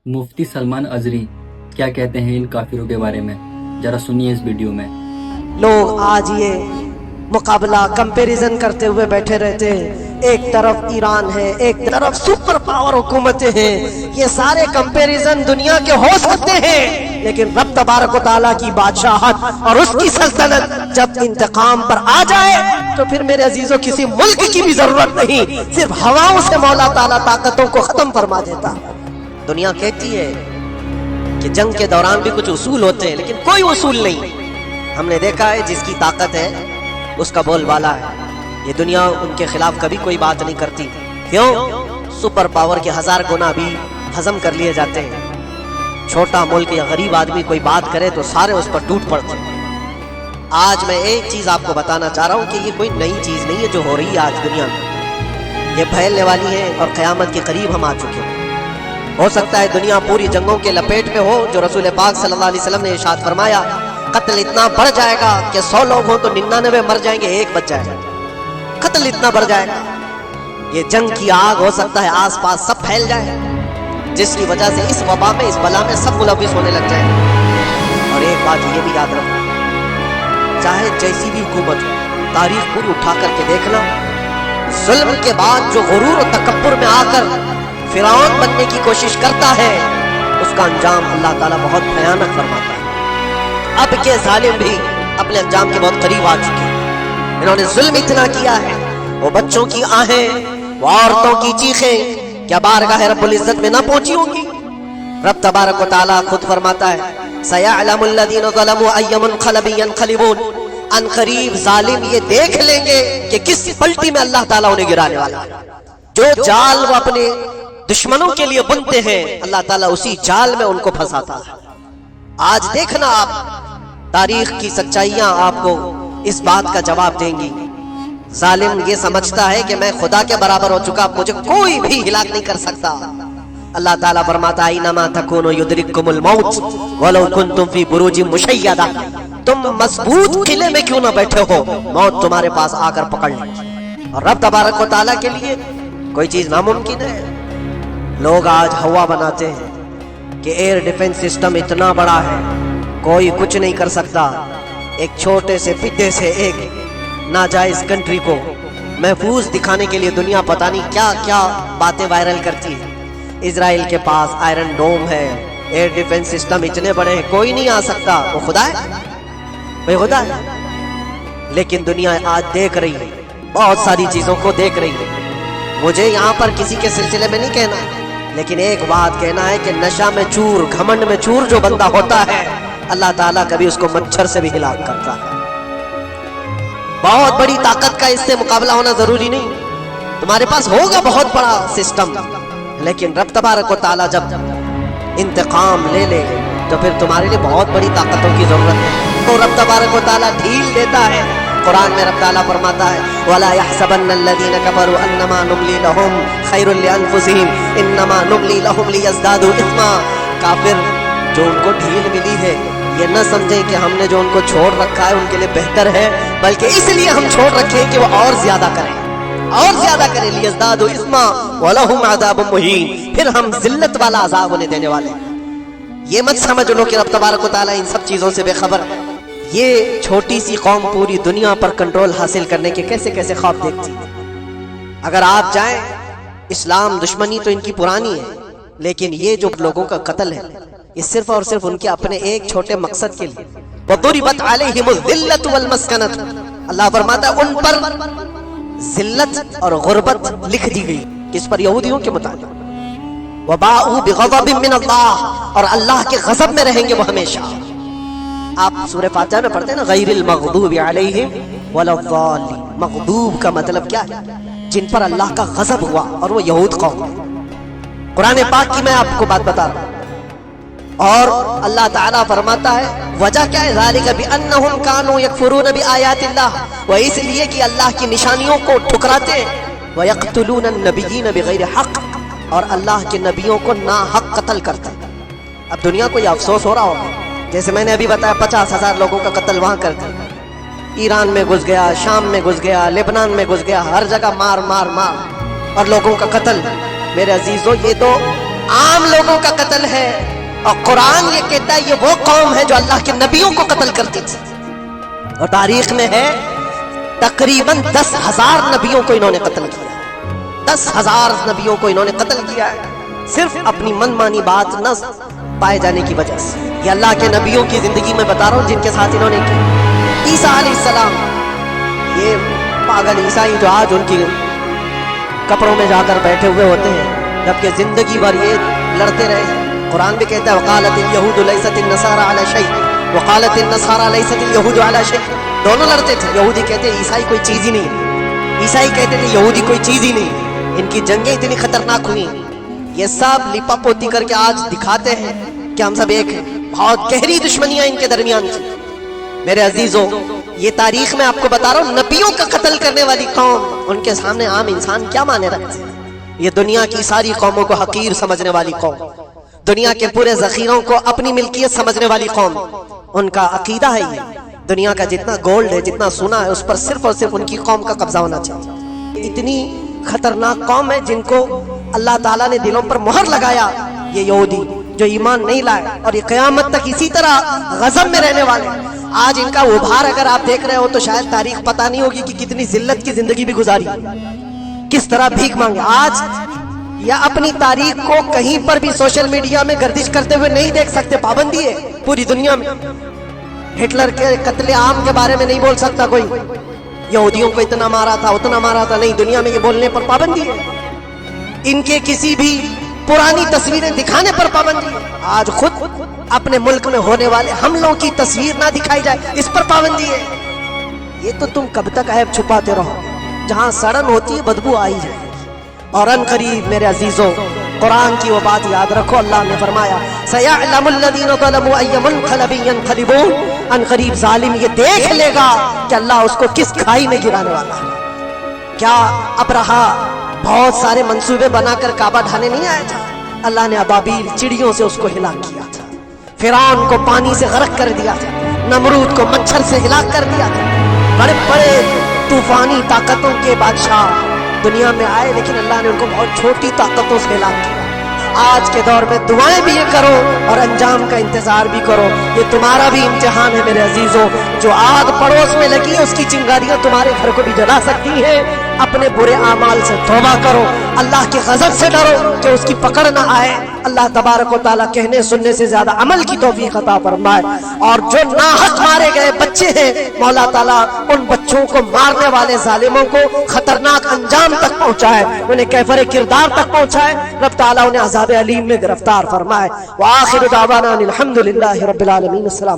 मुफ्ती सलमान अजरी क्या कहते हैं इन काफिरों के बारे में, जरा सुनिए इस वीडियो में। लोग आज ये मुकाबला कंपैरिजन करते हुए बैठे रहते हैं, एक तरफ ईरान है, एक तरफ सुपर पावर हुकूमतें हैं। ये सारे कंपैरिजन दुनिया के हो सकते हैं, लेकिन रब तबारक व तआला की बादशाहत और उसकी सल्तनत जब इंतकाम पर आ जाए तो फिर मेरे अजीजों किसी मुल्क की भी जरूरत नहीं, सिर्फ हवाओं से मौला ताला ताकतों को खत्म फरमा देता। दुनिया कहती है कि जंग के दौरान भी कुछ उसूल होते हैं, लेकिन कोई उसूल नहीं। हमने देखा है जिसकी ताकत है उसका बोलबाला है। ये दुनिया उनके खिलाफ कभी कोई बात नहीं करती। क्यों? सुपर पावर के 1000 गुना भी हजम कर लिए जाते हैं। छोटा मुल्क या गरीब आदमी कोई बात करे तो सारे उस पर टूट पड़ते हैं। आज मैं एक चीज आपको बताना चाह रहा हूं कि ये कोई नई चीज नहीं है जो हो रही है आज दुनिया में। ये फैलने वाली है और क़यामत के करीब हम आ चुके हैं। हो सकता है दुनिया पूरी जंगों के लपेट में हो, जो रसूल पाक सल्लल्लाहु अलैहि वसल्लम ने इरशाद फरमाया, कत्ल इतना बढ़ जाएगा कि 100 लोग हों तो 99 मर जाएंगे, एक बच जाएगा। कत्ल इतना बढ़ जाएगा। ये जंग की आग हो सकता है आसपास सब फैल जाए, जिसकी वजह से इस वबा में, इस बला में सब मुलविस होने लग जाए। और एक बात ये भी याद रखो, चाहे जैसी भी हुकूमत हो, तारीख पूरी उठा करके देखना, जुल्म के बाद जो गुरूर और तकब्बुर में आकर फिरौन बनने की कोशिश करता है, उसका अंजाम अल्लाह ताला बहुत भयानक फरमाता है। अब के जालिम भी अपने अंजाम के बहुत करीब आ चुके हैं। इन्होंने जुल्म इतना किया है, वो बच्चों की आहें, वो औरतों की चीखें क्या बारगाह रब्बुल इज्जत में ना पहुंची होंगी? रब तबारक व तआला खुद फरमाता है, सयअलमुल लज़ीना ज़लमू अय्य मुनक़लिबिन यनक़लिबून। अनक़रीब जालिम ये देख लेंगे कि किस पलटी में अल्लाह ताला उन्हें गिराने वाला है। जो जाल वो अपने दुश्मनों के लिए बुनते हैं, अल्लाह ताला उसी जाल में उनको फंसाता है। आज देखना आप, तारीख की सच्चाइयां आपको इस बात का जवाब देंगी। जालिम ये समझता है कि मैं खुदा के बराबर हो चुका, मुझे कोई भी हिलाक नहीं कर सकता। अल्लाह ताला फरमाता है, इन्नमा तकूनु युदरिकुमुल मौत वलौ कुंतुम फी बुरूजिन मुशय्यदा। तुम मजबूत किले में क्यों ना बैठे हो, मौत तुम्हारे पास आकर पकड़ ले। और रब तबारक व तआला के लिए कोई चीज नामुमकिन है। लोग आज हवा बनाते हैं कि एयर डिफेंस सिस्टम इतना बड़ा है, कोई कुछ नहीं कर सकता। एक छोटे से पिद्दे से एक नाजायज कंट्री को महफूज दिखाने के लिए दुनिया पता नहीं क्या क्या बातें वायरल करती है। इजराइल के पास आयरन डोम है, एयर डिफेंस सिस्टम इतने बड़े हैं, कोई नहीं आ सकता। वो खुदा है, भाई खुदा है। लेकिन दुनिया आज देख रही है, बहुत सारी चीजों को देख रही है। मुझे यहाँ पर किसी के सिलसिले में नहीं कहना, लेकिन एक बात कहना है कि नशा में चूर, घमंड में चूर जो बंदा होता है, अल्लाह ताला कभी उसको मच्छर से भी हिलाक करता है। बहुत बड़ी ताकत का इससे मुकाबला होना जरूरी नहीं। तुम्हारे पास होगा बहुत बड़ा सिस्टम, लेकिन रब तबारक व तआला जब इंतकाम ले ले तो फिर तुम्हारे लिए बहुत बड़ी ताकतों की जरूरत है। तो रब तबारक व तआला ढील देता है। कुरान में रब ताला फरमाता है, वला यहसबन्नल्लज़ीना कफरू अन्नमा नुमली लहुम खैरुल लिअन्फुसिहिम इन्नमा नुमली लहुम लियज़दादू इस्मा। काफिर जो उनको ढील मिली है, ये न समझे कि हमने जो उनको छोड़ रखा है उनके लिए बेहतर है, बल्कि इसलिए हम छोड़ रखे हैं कि वो और ज्यादा करें, और ज्यादा करें। लियज़दादू इस्मा वलहुम अज़ाबुम मुहीन, फिर हम जिल्लत वाला अज़ाब उन्हें देने वाले हैं। ये मत समझ लो कि रब तबारक व तआला इन सब चीजों से बेखबर है। ये छोटी सी कौम पूरी दुनिया पर कंट्रोल हासिल करने के कैसे कैसे ख्वाब देखती है। अगर आप जाएं, इस्लाम दुश्मनी तो इनकी पुरानी है, लेकिन ये जो लोगों का कत्ल है, ये सिर्फ और सिर्फ उनके अपने एक छोटे मकसद के लिए। वदुरिबत अलैहिमुज़ ज़िल्लतु वल मस्कनत, अल्लाह फरमाता है उन पर जिल्लत और गुर्बत लिख दी गई। किस पर? यहूदियों के मुताबिक। वबाउ बिग़ज़बिन मिन अल्लाह, और अल्लाह के गज़ब में रहेंगे वो हमेशा। आप सूरह फातिहा में पढ़ते हैं ना, गैरिल मग़दूबि अलैहिम वलद्दालिन। मग़दूब का मतलब क्या है? जिन पर अल्लाह का गज़ब हुआ, और वो यहूद कौम है। कुरान पाक की मैं आपको बात बता रहा हूँ। और अल्लाह ताला फरमाता है, वजह क्या है? ज़ालिका बिअन्नहुम कानू यकफुरून बिआयातिल्लाह, वह इसलिए कि अल्लाह की निशानियों को ठुकराते हैं। व यक़्तुलून अन्नबिय्यीन बिग़ैरि हक़, और अल्लाह के नबियों को ना हक कत्ल करते हैं। अब दुनिया को ये अफसोस हो रहा होगा, जैसे मैंने अभी बताया 50,000 लोगों का कत्ल वहां कर दिया। ईरान में घुस गया, शाम में घुस गया, लेबनान में घुस गया, हर जगह मार मार मार और लोगों का कत्ल। मेरे अजीजों, ये तो عام لوگوں کا قتل ہے، اور قرآن یہ کہتا ہے یہ وہ قوم ہے جو اللہ کے نبیوں کو قتل کرتی تھی، اور تاریخ میں ہے تقریباً 10,000 نبیوں کو انہوں نے قتل کیا، 10,000 نبیوں کو انہوں نے قتل کیا ہے، صرف اپنی من مانی بات نہ پائے جانے کی وجہ سے۔ یہ اللہ کے نبیوں کی زندگی میں بتا رہا ہوں جن کے ساتھ انہوں نے کی۔ عیسیٰ علیہ السلام، یہ پاگل عیسائی جو آج ان کی کپڑوں میں جا کر بیٹھے ہوئے ہوتے ہیں، جبکہ زندگی بھر یہ لڑتے رہے ہیں۔ قرآن بھی کہتا ہے وقالت اليہود لیست النصارى علی شیء وقالت النصارى لیست اليہود علی شیء، دونوں لڑتے تھے۔ یہودی کہتے ہیں عیسائی کوئی چیز ہی نہیں ہے، عیسائی کہتے تھے یہودی کوئی چیز ہی نہیں ہے۔ ان کی جنگیں اتنی خطرناک ہوئی، یہ سب لپا پوتی کر کے آج دکھاتے ہیں کہ ہم سب ایک ہیں۔ بہت گہری دشمنیاں ان کے درمیان تھی۔ میرے عزیزوں، یہ تاریخ میں آپ کو بتا رہا ہوں، نبیوں کا قتل کرنے والی قوم، ان کے سامنے عام انسان کیا مانے رکھتے ہیں؟ یہ دنیا کی ساری قوموں کو حقیر سمجھنے والی قوم، دنیا کے پورے ذخیروں کو اپنی ملکیت سمجھنے والی قوم، ان کا عقیدہ ہے یہ دنیا کا جتنا گولڈ ہے، جتنا سونا ہے، اس پر صرف اور صرف ان کی قوم کا قبضہ ہونا چاہیے۔ اتنی خطرناک قوم ہے جن کو اللہ تعالیٰ نے دلوں پر مہر لگایا، یہ یہودی جو ایمان نہیں لائے، اور یہ قیامت تک اسی طرح غضب میں رہنے والے۔ آج ان کا ابھار اگر آپ دیکھ رہے ہو تو شاید تاریخ پتہ نہیں ہوگی کہ کتنی ذلت کی زندگی بھی گزاری، کس طرح بھیک مانگے۔ آج یا اپنی تاریخ کو کہیں پر بھی سوشل میڈیا میں گردش کرتے ہوئے نہیں دیکھ سکتے، پابندی ہے پوری دنیا میں۔ ہٹلر کے قتل عام کے بارے میں نہیں بول سکتا کوئی، یہودیوں کو اتنا مارا تھا اتنا مارا تھا، نہیں، دنیا میں یہ بولنے پر پابندی ہے۔ ان کے کسی بھی پرانی تصویریں دکھانے پر پابندی ہے۔ آج خود اپنے ملک میں ہونے والے حملوں کی تصویر نہ دکھائی جائے، اس پر پابندی ہے۔ یہ تو تم کب تک عیب چھپاتے رہو؟ جہاں سڑن ہوتی ہے بدبو آئی جائے گی۔ اور ان قریب میرے عزیزوں، قرآن کی وہ بات یاد رکھو، اللہ نے فرمایا سَيَعْلَمُ الَّذِينَ ظَلَمُوا أَيَّ مُنْقَلَبٍ يَنْقَلِبُونَ، ان قریب ظالم یہ دیکھ لے گا کہ اللہ اس کو کس کھائی میں گرانے والا ہے۔ کیا ابرہا بہت سارے منصوبے بنا کر کعبہ ڈھانے نہیں آیا تھا؟ اللہ نے ابابیل چڑیوں سے اس کو ہلاک کیا تھا، فرعون کو پانی سے غرق کر دیا تھا، نمرود کو مچھر سے ہلاک کر دیا تھا۔ بڑے بڑے طوفانی طاقتوں کے بادشاہ دنیا میں آئے، لیکن اللہ نے ان کو بہت چھوٹی طاقتوں سے ہلاک کیا۔ آج کے دور میں دعائیں بھی یہ کرو اور انجام کا انتظار بھی کرو، یہ تمہارا بھی امتحان ہے میرے عزیزوں۔ جو آگ پڑوس میں لگی ہے اس کی چنگاریاں تمہارے گھر کو بھی جلا سکتی ہیں۔ اپنے برے اعمال سے توبہ کرو، اللہ کے غضب سے ڈرو کہ اس کی پکڑ نہ آئے۔ اللہ تبارک و تعالیٰ کہنے سننے سے زیادہ عمل کی توفیق عطا فرمائے۔ اور جو ناحق مارے گئے بچے ہیں، مولا تعالیٰ ان بچوں کو مارنے والے ظالموں کو خطرناک انجام تک پہنچائے، انہیں کیفر کردار تک پہنچائے، رب تعالیٰ انہیں عذاب علیم میں گرفتار فرمائے۔ وآخر دعوانا الحمدللہ رب العالمین۔ السلام۔